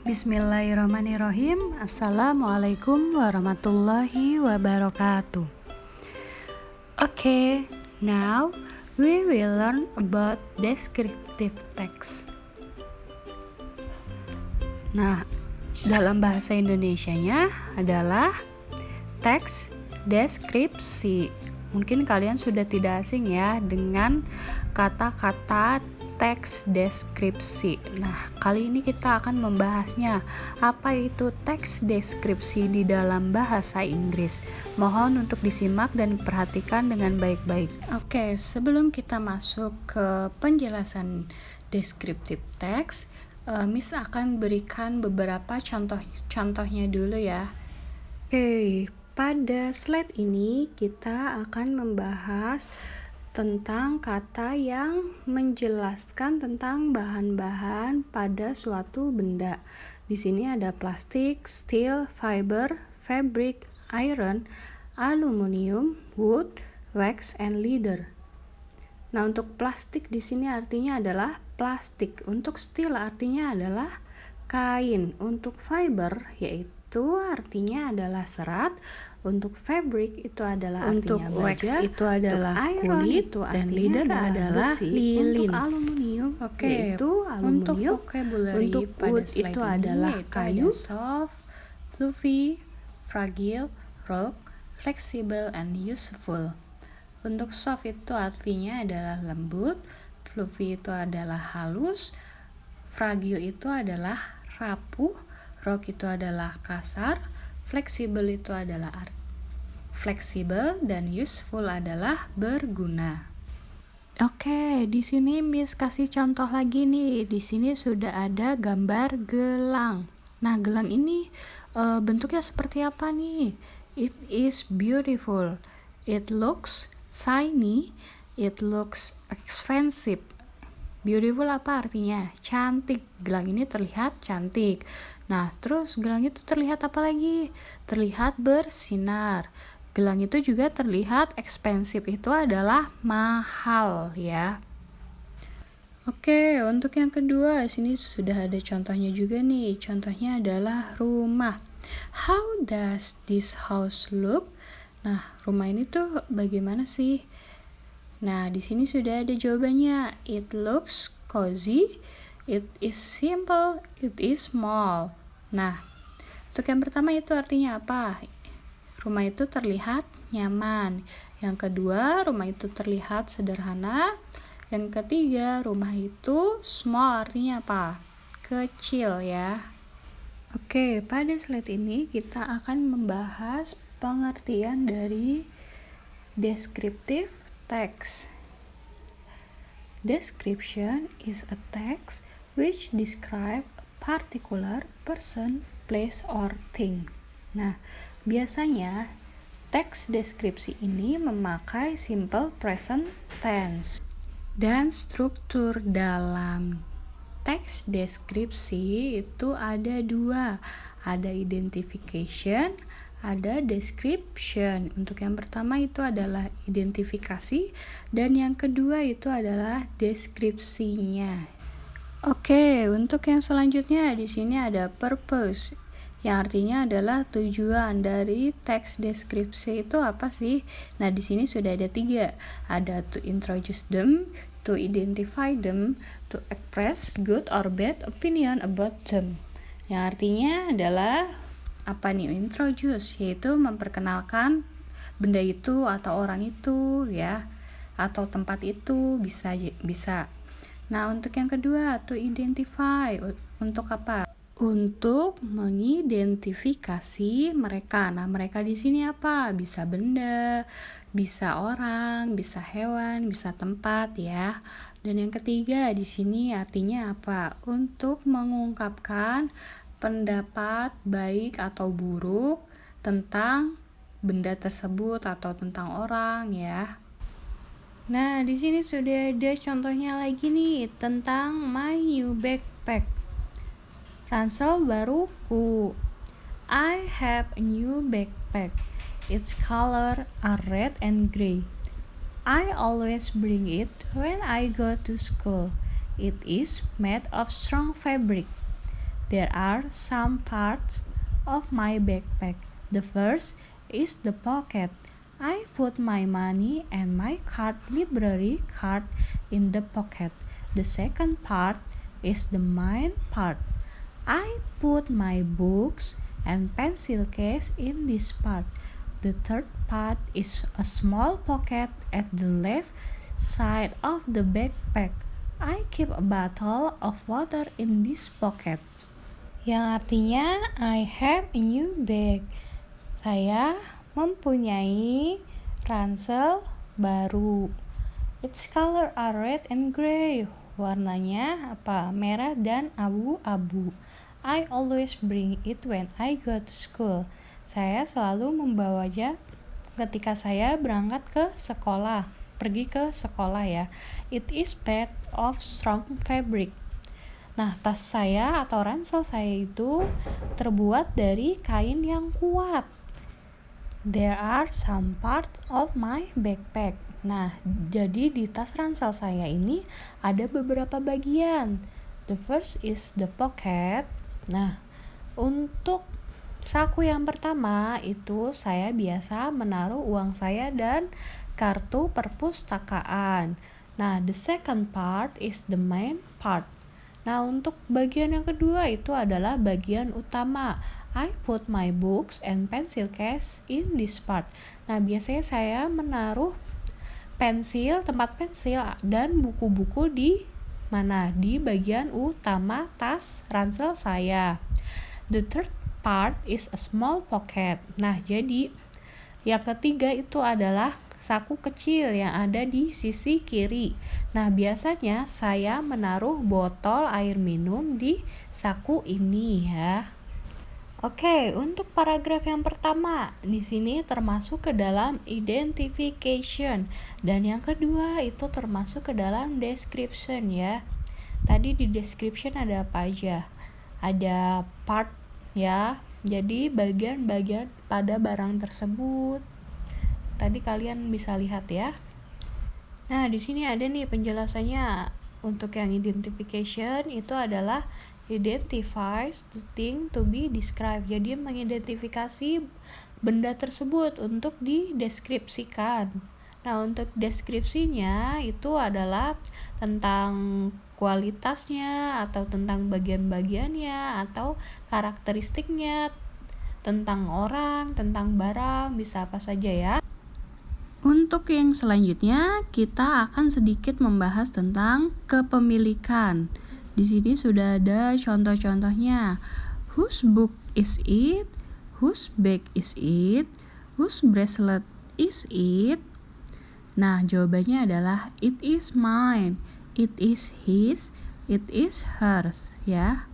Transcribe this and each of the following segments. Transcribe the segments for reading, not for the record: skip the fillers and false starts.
Bismillahirrahmanirrahim. Assalamualaikum warahmatullahi wabarakatuh. Okay, now we will learn about descriptive text. Nah, dalam bahasa Indonesianya adalah teks deskripsi. Mungkin kalian sudah tidak asing ya dengan kata-kata teks deskripsi. Nah, kali ini kita akan membahasnya. Apa itu teks deskripsi di dalam bahasa Inggris? Mohon untuk disimak dan perhatikan dengan baik-baik. Oke, sebelum kita masuk ke penjelasan deskriptif teks, Miss akan berikan beberapa contohnya dulu ya. Oke, pada slide ini kita akan membahas tentang kata yang menjelaskan tentang bahan-bahan pada suatu benda. Di sini ada plastik, steel, fiber, fabric, iron, aluminium, wood, wax, and leather. Nah, untuk plastik di sini artinya adalah plastik. Untuk steel artinya adalah kain. Untuk fiber yaitu artinya adalah serat. Untuk fabric itu adalah artinya baja. Untuk wax itu adalah kulit, dan leather adalah lilin. Untuk aluminium yaitu aluminium. Untuk vocabulary pada slide itu adalah kayu, soft, fluffy, fragile, rough, flexible, and useful. Untuk soft itu artinya adalah lembut, fluffy itu adalah halus, fragile itu adalah rapuh, rough itu adalah kasar, fleksibel itu adalah fleksibel, dan useful adalah berguna. Oke, di sini Miss kasih contoh lagi nih. Di sini sudah ada gambar gelang. Nah, gelang ini bentuknya seperti apa nih? It is beautiful. It looks shiny. It looks expensive. Beautiful apa artinya? Cantik. Gelang ini terlihat cantik. Nah, terus gelang itu terlihat apa lagi? Terlihat bersinar. Gelang itu juga terlihat expensive, itu adalah mahal ya. Oke, untuk yang kedua, sini sudah ada contohnya juga nih. Contohnya adalah rumah. How does this house look? Nah, rumah ini tuh bagaimana sih? Nah, di sini sudah ada jawabannya. It looks cozy, it is simple, it is small. Nah, untuk yang pertama itu artinya apa? Rumah itu terlihat nyaman. Yang kedua, rumah itu terlihat sederhana. Yang ketiga, rumah itu small artinya apa? Kecil ya. Oke, pada slide ini kita akan membahas pengertian dari descriptive text. Description is a text which describe a particular person, place, or thing. Nah, biasanya teks deskripsi ini memakai simple present tense. Dan struktur dalam teks deskripsi itu ada dua. Ada identification, ada description. Untuk yang pertama itu adalah identifikasi, dan yang kedua itu adalah deskripsinya. Oke, untuk yang selanjutnya di sini ada purpose, yang artinya adalah tujuan dari teks deskripsi itu apa sih? Nah, di sini sudah ada 3. Ada to introduce them, to identify them, to express good or bad opinion about them. Yang artinya adalah apa nih? Introduce, yaitu memperkenalkan benda itu atau orang itu ya, atau tempat itu bisa. Nah, untuk yang kedua to identify, untuk apa? Untuk mengidentifikasi mereka. Nah, mereka di sini apa? Bisa benda, bisa orang, bisa hewan, bisa tempat ya. Dan yang ketiga di sini artinya apa? Untuk mengungkapkan pendapat baik atau buruk tentang benda tersebut atau tentang orang ya. Nah, di sini sudah ada contohnya lagi nih tentang my new backpack. Ransel baruku. I have a new backpack. Its color are red and gray. I always bring it when I go to school. It is made of strong fabric. There are some parts of my backpack. The first is the pocket. I put my money and my library card in the pocket. The second part is the main part. I put my books and pencil case in this part. The third part is a small pocket at the left side of the backpack. I keep a bottle of water in this pocket. Yang artinya I have a new bag. Saya mempunyai ransel baru. Its color are red and gray. Warnanya apa? Merah dan abu-abu. I always bring it when I go to school. Saya selalu membawanya ketika saya berangkat ke sekolah. Pergi ke sekolah ya. It is made of strong fabric. Nah, tas saya atau ransel saya itu terbuat dari kain yang kuat. There are some parts of my backpack. Nah, jadi di tas ransel saya ini ada beberapa bagian. The first is the pocket. Nah, untuk saku yang pertama itu saya biasa menaruh uang saya dan kartu perpustakaan. Nah, the second part is the main part. Nah, untuk bagian yang kedua itu adalah bagian utama. I put my books and pencil case in this part. Nah, biasanya saya menaruh tempat pensil dan buku-buku di mana? Di bagian utama tas ransel saya. The third part is a small pocket. Nah, jadi yang ketiga itu adalah saku kecil yang ada di sisi kiri. Nah, biasanya saya menaruh botol air minum di saku ini ya. Oke, untuk paragraf yang pertama di sini termasuk ke dalam identification dan yang kedua itu termasuk ke dalam description ya. Tadi di description ada apa aja? Ada part ya. Jadi bagian-bagian pada barang tersebut. Tadi kalian bisa lihat ya. Nah, di sini ada nih penjelasannya. Untuk yang identification itu adalah identifies the thing to be described. Jadi mengidentifikasi benda tersebut untuk dideskripsikan. Nah, untuk deskripsinya itu adalah tentang kualitasnya atau tentang bagian-bagiannya atau karakteristiknya, tentang orang, tentang barang, bisa apa saja ya. Untuk yang selanjutnya, kita akan sedikit membahas tentang kepemilikan. Di sini sudah ada contoh-contohnya. Whose book is it? Whose bag is it? Whose bracelet is it? Nah, jawabannya adalah it is mine, it is his, it is hers, ya.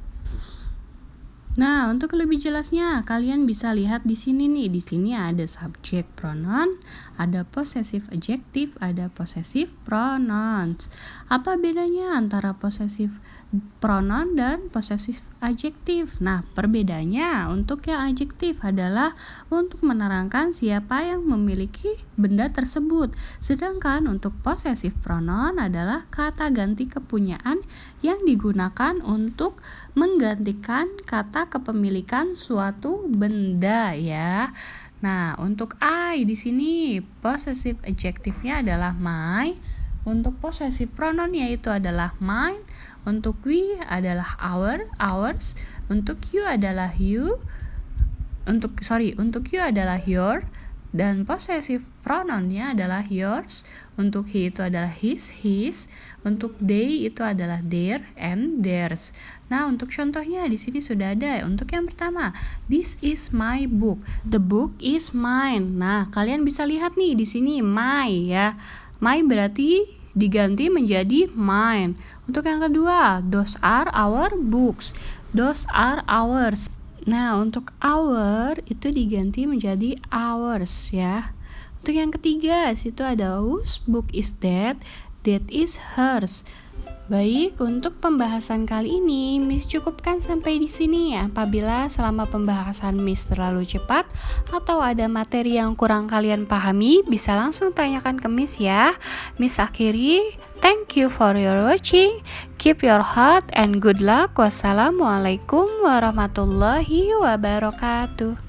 Nah, untuk lebih jelasnya, kalian bisa lihat di sini nih. Di sini ada subject pronoun, ada possessive adjective, ada possessive pronouns. Apa bedanya antara possessive pronoun dan possessive adjective? Nah, perbedaannya untuk yang adjective adalah untuk menerangkan siapa yang memiliki benda tersebut. Sedangkan untuk possessive pronoun adalah kata ganti kepunyaan yang digunakan untuk menggantikan kata kepemilikan suatu benda ya. Nah, untuk I di sini possessive adjective-nya adalah my. Untuk possessive pronoun yaitu adalah mine. Untuk we adalah ours. Untuk you adalah you. Untuk you adalah your. Dan possessive pronoun-nya adalah yours. Untuk he itu adalah his. Untuk they itu adalah their and theirs. Nah, untuk contohnya di sini sudah ada. Untuk yang pertama, this is my book. The book is mine. Nah, kalian bisa lihat nih di sini my ya. My berarti diganti menjadi mine. Untuk yang kedua, those are our books. Those are ours. Nah, untuk our itu diganti menjadi ours ya. Untuk yang ketiga, situ ada whose book is that? That is hers. Baik, untuk pembahasan kali ini Miss cukupkan sampai di sini ya. Apabila selama pembahasan Miss terlalu cepat atau ada materi yang kurang kalian pahami, bisa langsung tanyakan ke Miss ya. Miss akhiri, thank you for your watching. Keep your heart and good luck. Wassalamualaikum warahmatullahi wabarakatuh.